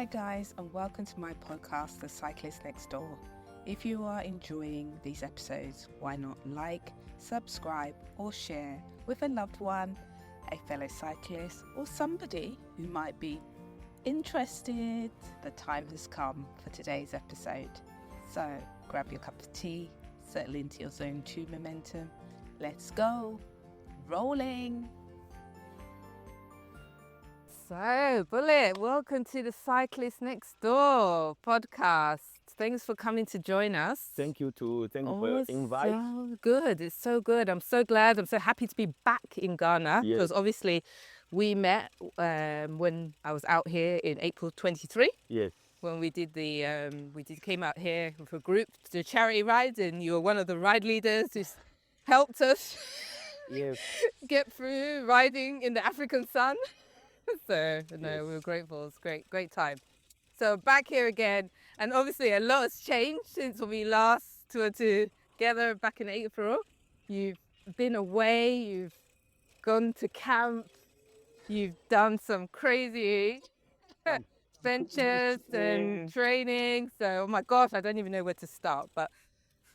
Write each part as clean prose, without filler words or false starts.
Hi guys, and welcome to my podcast, The Cyclist Next Door. If you are enjoying these episodes, why not like, subscribe or share with a loved one, a fellow cyclist or somebody who might be interested. The time has come for today's episode. So grab your cup of tea, settle into your zone 2 momentum. Let's go, rolling. So, Bullet, welcome to the Cyclist Next Door podcast. Thanks for coming to join us. Thank you for your invite. So good. It's so good. I'm so glad. I'm so happy to be back in Ghana because obviously we met when I was out here in April 23. Yes. When we came out here with a group to charity ride, and you were one of the ride leaders who helped us get through riding in the African sun. So, we were grateful. It's great time. So, back here again. And obviously, a lot has changed since we last toured together back in April. You've been away. You've gone to camp. You've done some crazy ventures and training. So, oh my gosh, I don't even know where to start. But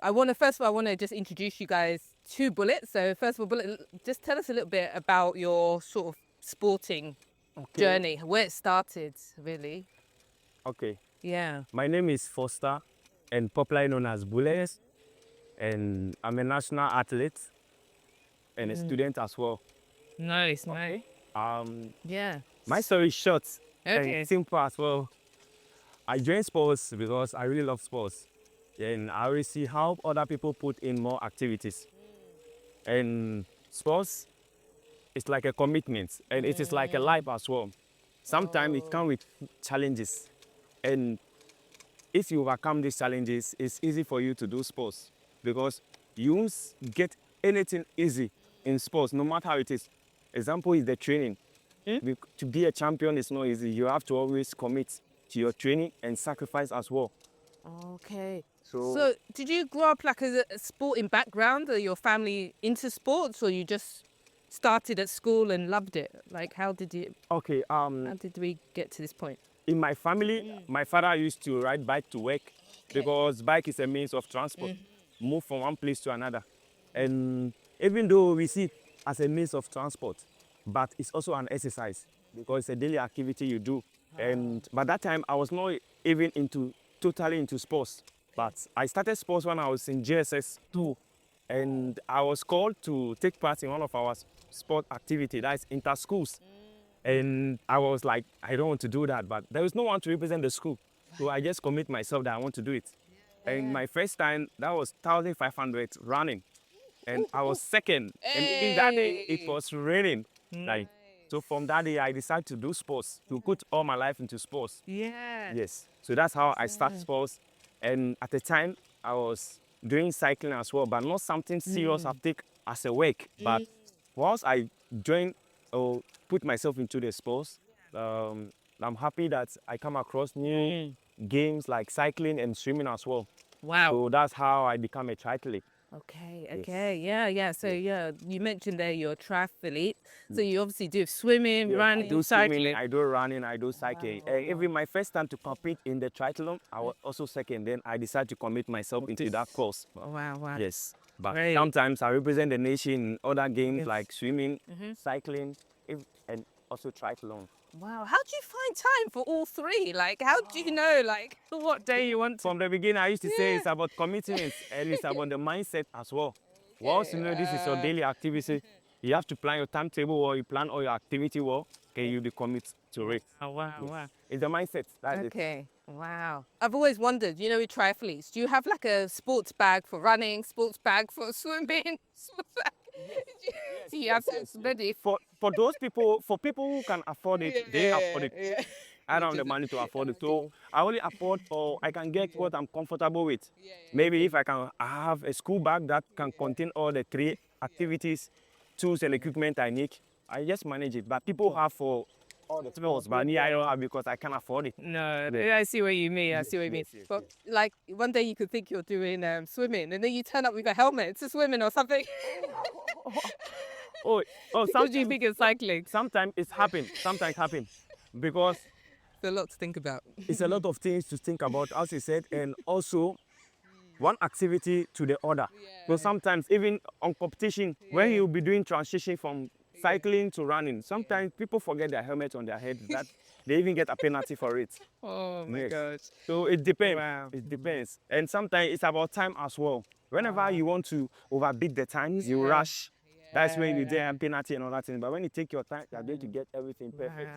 I want to just introduce you guys to Bullet. So, first of all, Bullet, just tell us a little bit about your sort of sporting journey, where it started, really. Okay. Yeah. My name is Foster, and popularly known as Bullet, and I'm a national athlete and a student as well. Nice. Yeah. My story is short and simple as well. I joined sports because I really love sports, and I always see how other people put in more activities. And sports, it's like a commitment, and it is like a life as well. Sometimes it comes with challenges, and if you overcome these challenges, it's easy for you to do sports because you won't get anything easy in sports, no matter how it is. Example is the training. To be a champion is not easy. You have to always commit to your training and sacrifice as well. Okay. So did you grow up like a sporting background? Are your family into sports, or you just started at school and loved it? Like, how did you? Okay. How did we get to this point? In my family, my father used to ride bike to work because bike is a means of transport, move from one place to another. And even though we see it as a means of transport, but it's also an exercise because it's a daily activity you do. And by that time, I was not even totally into sports. But I started sports when I was in JSS 2. And I was called to take part in one of our sport activity, that's inter-schools. And I was like, I don't want to do that, but there was no one to represent the school. So I just commit myself that I want to do it. And my first time, that was 1,500 running. And I was second. And even that day, it was raining. So from that day, I decided to do sports, to put all my life into sports. Yeah. Yes. So that's how I started sports. And at the time, I was doing cycling as well, but not something serious I take as a work. But once I joined or put myself into the sports, I'm happy that I come across new games like cycling and swimming as well. Wow. So that's how I become a triathlete. Okay. Yeah. So you mentioned there you're a triathlete. So you obviously do swimming, running, I do cycling. swimming, I do running, I do cycling. Even my first time to compete in the triathlon, I was also second. Then I decided to commit myself into that course. Wow. Yes. But sometimes I represent the nation in other games like swimming, cycling, and also triathlon. Wow. How do you find time for all three? Like, how do you know, like, what day you want to? From the beginning, I used to say it's about commitment and it's about the mindset as well. Once you know this is your daily activity, you have to plan your timetable or you plan all your activity well, you'll be committed to it. Oh, wow. It's the mindset. That's it. Wow. I've always wondered, with triathletes, do you have like a sports bag for running, sports bag for swimming, sports bag? Do you have this ready? For those people, for people who can afford it, they afford it. Yeah. I don't have the money to afford it. So I only afford or I can get what I'm comfortable with. Maybe if I have a school bag that can contain all the 3 activities, tools and equipment I need, I just manage it. But people have for all the sports, but me, I don't have because I can't afford it. No, I see what you mean. But like one day you could think you're doing swimming, and then you turn up with a helmet to swimming or something. Sometimes What do you think of cycling? Sometimes it happens. Because a lot to think about. It's a lot of things to think about, as you said, and also one activity to the other. So sometimes even on competition, when you'll be doing transition from cycling to running, sometimes people forget their helmet on their head, that they even get a penalty for it. Oh my gosh. So it depends. Wow. It depends. And sometimes it's about time as well. Whenever you want to overbeat the times, you rush. That's when you get a penalty and all that thing. But when you take your time, you're going to get everything perfect.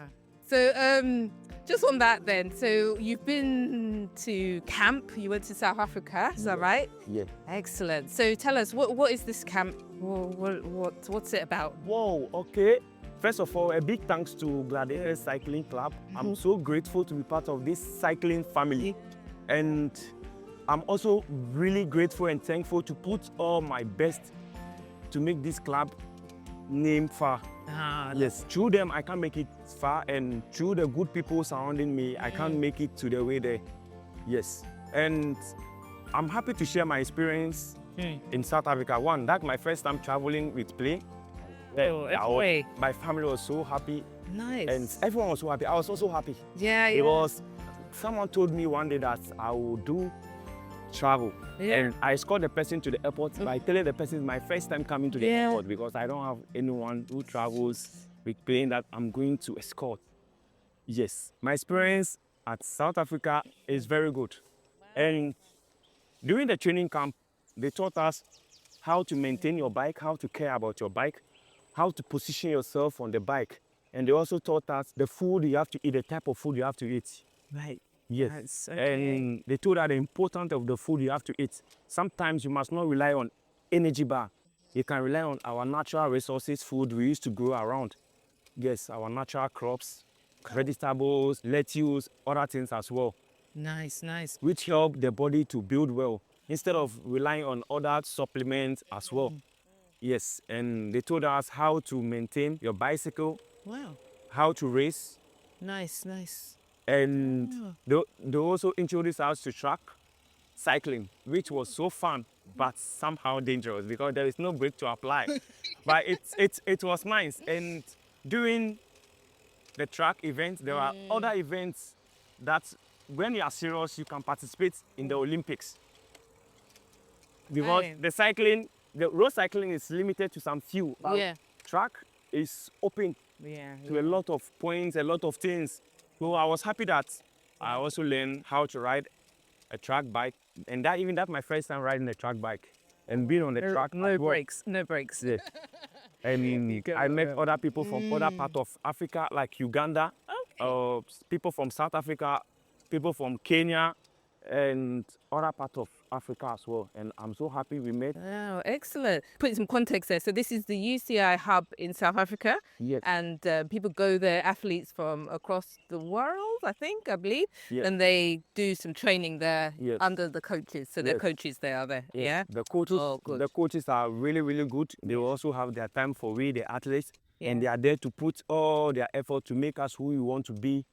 So just on that then, so you've been to camp, you went to South Africa, is that right? Yeah. Excellent. So tell us, what is this camp? What's it about? Whoa, okay. First of all, a big thanks to Gladiator Cycling Club. I'm so grateful to be part of this cycling family. And I'm also really grateful and thankful to put all my best to make this club name far. Yes, through them I can make it far, and through the good people surrounding me, I can make it to the way there. Yes, and I'm happy to share my experience in South Africa. One, that's my first time traveling with plane. My family was so happy. Nice. And everyone was so happy. I was also happy. Yeah. It was, someone told me one day that I will do travel. And I escort the person to the airport by telling the person it's my first time coming to the airport, because I don't have anyone who travels with plane that I'm going to escort. Yes, my experience at South Africa is very good. And during the training camp, they taught us how to maintain your bike, how to care about your bike, how to position yourself on the bike. And they also taught us the food you have to eat, the type of food you have to eat. Right. Yes, and they told us the importance of the food you have to eat. Sometimes you must not rely on energy bar. You can rely on our natural resources, food we used to grow around. Yes, our natural crops, vegetables, lettuce, other things as well. Nice, nice. Which help the body to build well, instead of relying on other supplements as well. Yes, and they told us how to maintain your bicycle. Wow. How to race. Nice, nice. And they also introduced us to track cycling, which was so fun, but somehow dangerous because there is no brake to apply. But it was nice. And during the track events, there are other events that when you are serious, you can participate in the Olympics. Because the road cycling is limited to some few. Track is open to a lot of points, a lot of things. So I was happy that I also learned how to ride a track bike, and that's my first time riding a track bike and being on the track. No brakes. Yeah. I mean, I met other people from other parts of Africa, like Uganda, people from South Africa, people from Kenya, and other parts of Africa as well. And I'm so happy we met. Oh, excellent. Put some context there. So this is the UCI hub in South Africa. Yes. And people go there, athletes from across the world, I believe. Yes. And they do some training there under the coaches. So the coaches, they are there. Yes. Yeah. The coaches are really, really good. They also have their time for we, the athletes. And they are there to put all their effort to make us who we want to be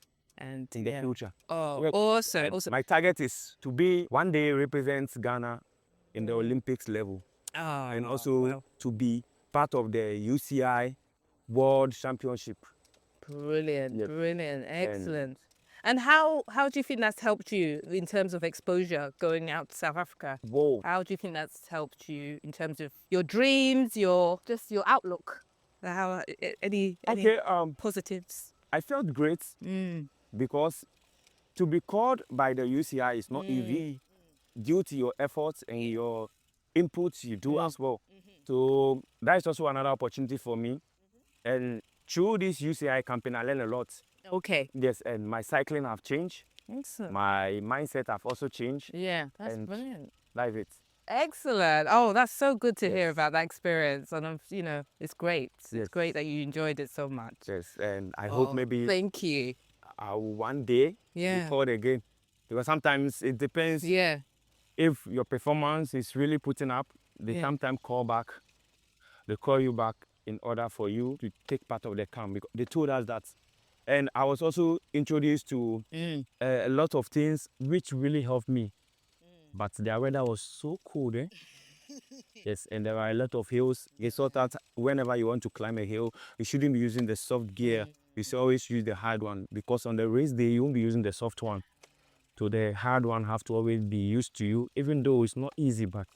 and in the future. Oh, awesome. My target is to be one day represent Ghana in the Olympics level. And also to be part of the UCI World Championship. Brilliant, brilliant, excellent. And how do you think that's helped you in terms of exposure going out to South Africa? Whoa. How do you think that's helped you in terms of your dreams, your outlook? How any positives? I felt great because to be called by the UCI is not easy due to your efforts and your inputs you do as well. So that is also another opportunity for me. And through this UCI campaign, I learned a lot. Okay. Yes, and my cycling have changed. Excellent. My mindset have also changed. Yeah, that's brilliant. That's it. Excellent. Oh, that's so good to hear about that experience. And, it's great. It's great that you enjoyed it so much. Yes, and I hope maybe... Thank you. One day be called again. Because sometimes it depends if your performance is really putting up, they sometimes call back. They call you back in order for you to take part of the camp. Because they told us that. And I was also introduced to a lot of things which really helped me. But the weather was so cold, Yes, and there are a lot of hills. They thought that whenever you want to climb a hill, you shouldn't be using the soft gear. you should always use the hard one, because on the race day, you won't be using the soft one. So the hard one have to always be used to you, even though it's not easy, but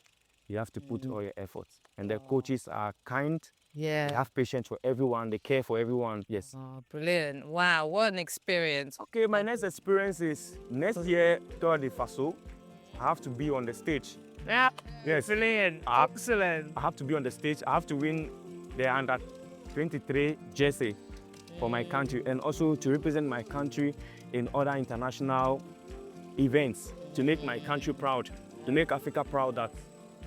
you have to put all your efforts. And the coaches are kind. Yeah. They have patience for everyone. They care for everyone. Yes. Oh, brilliant. Wow, what an experience. Okay, my next experience is next year, Tour de Faso. I have to be on the stage. Yeah. Yes. Brilliant. Excellent. I have to be on the stage. I have to win the under 23 jersey for my country, and also to represent my country in other international events, to make my country proud, to make Africa proud that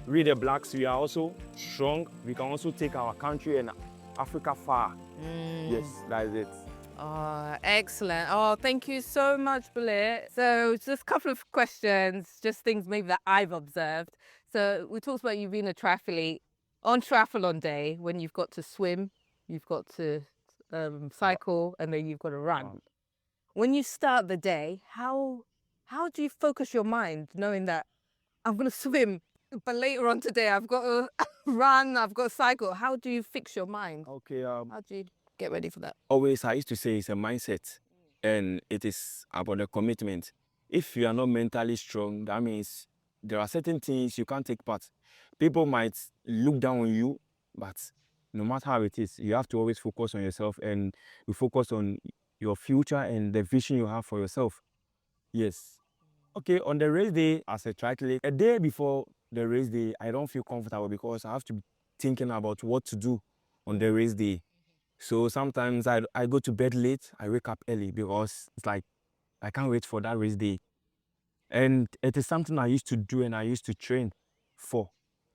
we the blacks, we are also strong. We can also take our country and Africa far. Yes, that is it. Oh, excellent. Oh, thank you so much, Bale. So just a couple of questions, just things maybe that I've observed. So we talked about you being a triathlete. On triathlon day, when you've got to swim, you've got to cycle, and then you've got to run. When you start the day, how do you focus your mind knowing that I'm going to swim, but later on today I've got to run, I've got to cycle? How do you fix your mind? Okay. How do you get ready for that? Always, I used to say it's a mindset, and it is about the commitment. If you are not mentally strong, that means there are certain things you can't take part. People might look down on you, but no matter how it is, you have to always focus on yourself, and you focus on your future and the vision you have for yourself. Yes. Okay, on the race day, as a triathlete, a day before the race day, I don't feel comfortable because I have to be thinking about what to do on the race day. So sometimes I go to bed late, I wake up early because it's like I can't wait for that race day. And it is something I used to do and I used to train for.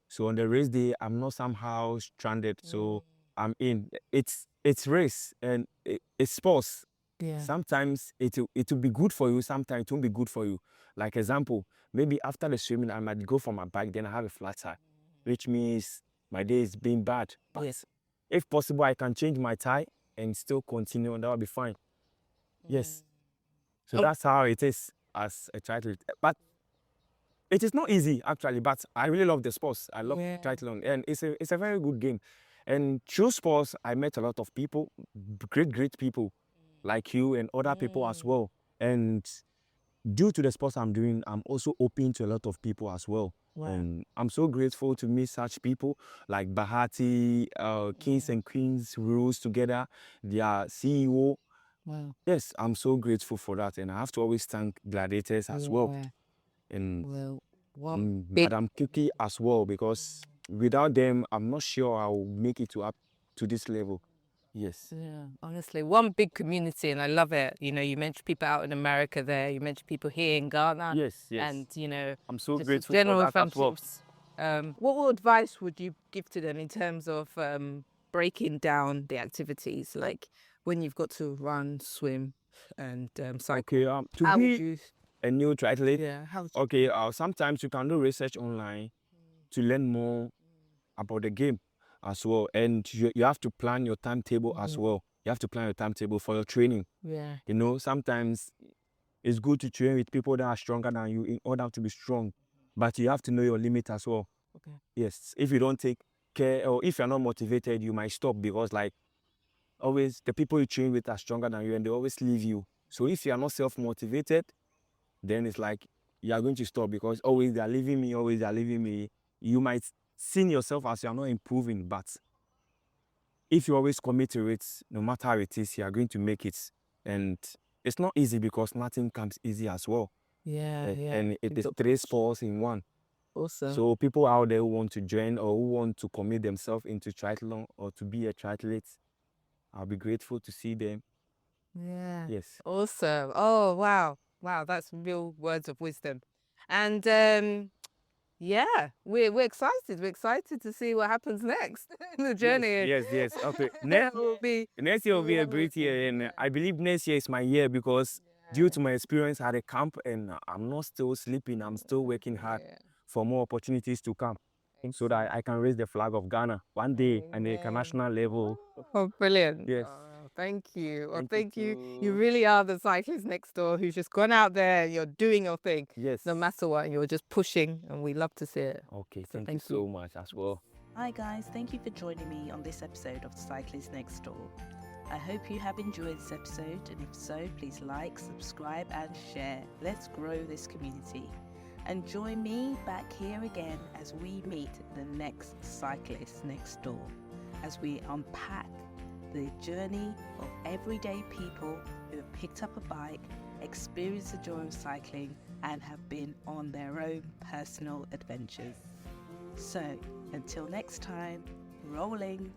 So on the race day, I'm not somehow stranded. So I'm in. It's race and it's sports. Yeah. Sometimes it will be good for you, sometimes it won't be good for you. Like example, maybe after the swimming, I might go for my bike, then I have a flat tire, which means my day is being bad. But Yes. if possible, I can change my tire and still continue, and that will be fine. Yes. So that's how it is as a triathlete. But it is not easy, actually, but I really love the sports. I love triathlon, and it's a very good game. And through sports, I met a lot of people, great people like you and other people as well. And due to the sports I'm doing, I'm also open to a lot of people as well. Wow. And I'm so grateful to meet such people like Bahati, Kings and Queens rules together, their CEO. Wow. Yes, I'm so grateful for that. And I have to always thank Gladiators as well. And Madam Kiki as well, because without them, I'm not sure I'll make it up to this level. Yes. Yeah, honestly, one big community, and I love it. You know, you mentioned people out in America there, you mentioned people here in Ghana. Yes. And, you know, I'm so just grateful general for that as well. friendships. What advice would you give to them in terms of breaking down the activities, like when you've got to run, swim, and cycle? Okay, to How be would you? a new triathlete, Yeah. okay, sometimes you can do research online to learn more about the game as well. And you have to plan your timetable as well. You have to plan your timetable for your training. Yeah. You know, sometimes it's good to train with people that are stronger than you in order to be strong. But you have to know your limit as well. Okay. Yes, if you don't take care, or if you're not motivated, you might stop, because like always the people you train with are stronger than you and they always leave you. So if you are not self-motivated, then it's like you are going to stop, because always they are leaving me. You might see yourself as you are not improving, but if you always commit to it, no matter how it is, you are going to make it. And it's not easy, because nothing comes easy as well. Yeah. And it is 3 sports in one. Awesome. So people out there who want to join or who want to commit themselves into triathlon or to be a triathlete, I'll be grateful to see them. Yeah. Yes. Awesome. Oh, wow. Wow, that's real words of wisdom. And yeah, we're excited. We're excited to see what happens next in the journey. Yes. Okay. Next Next year will be a great year, and I believe next year is my year, because due to my experience at the camp, and I'm not still sleeping, I'm still working hard for more opportunities to come, so that I can raise the flag of Ghana one day at the international level. Oh, brilliant. Yes. Oh, thank you. Well, Thank you. you. You really are the cyclist next door who's just gone out there and you're doing your thing. Yes. No matter what, you're just pushing, and we love to see it. Okay, So thank you so much as well. Hi guys, thank you for joining me on this episode of Cyclist Next Door. I hope you have enjoyed this episode, and if so, please like, subscribe and share. Let's grow this community. And join me back here again as we meet the next cyclist next door, as we unpack the journey of everyday people who have picked up a bike, experienced the joy of cycling, and have been on their own personal adventures. So, until next time, rolling.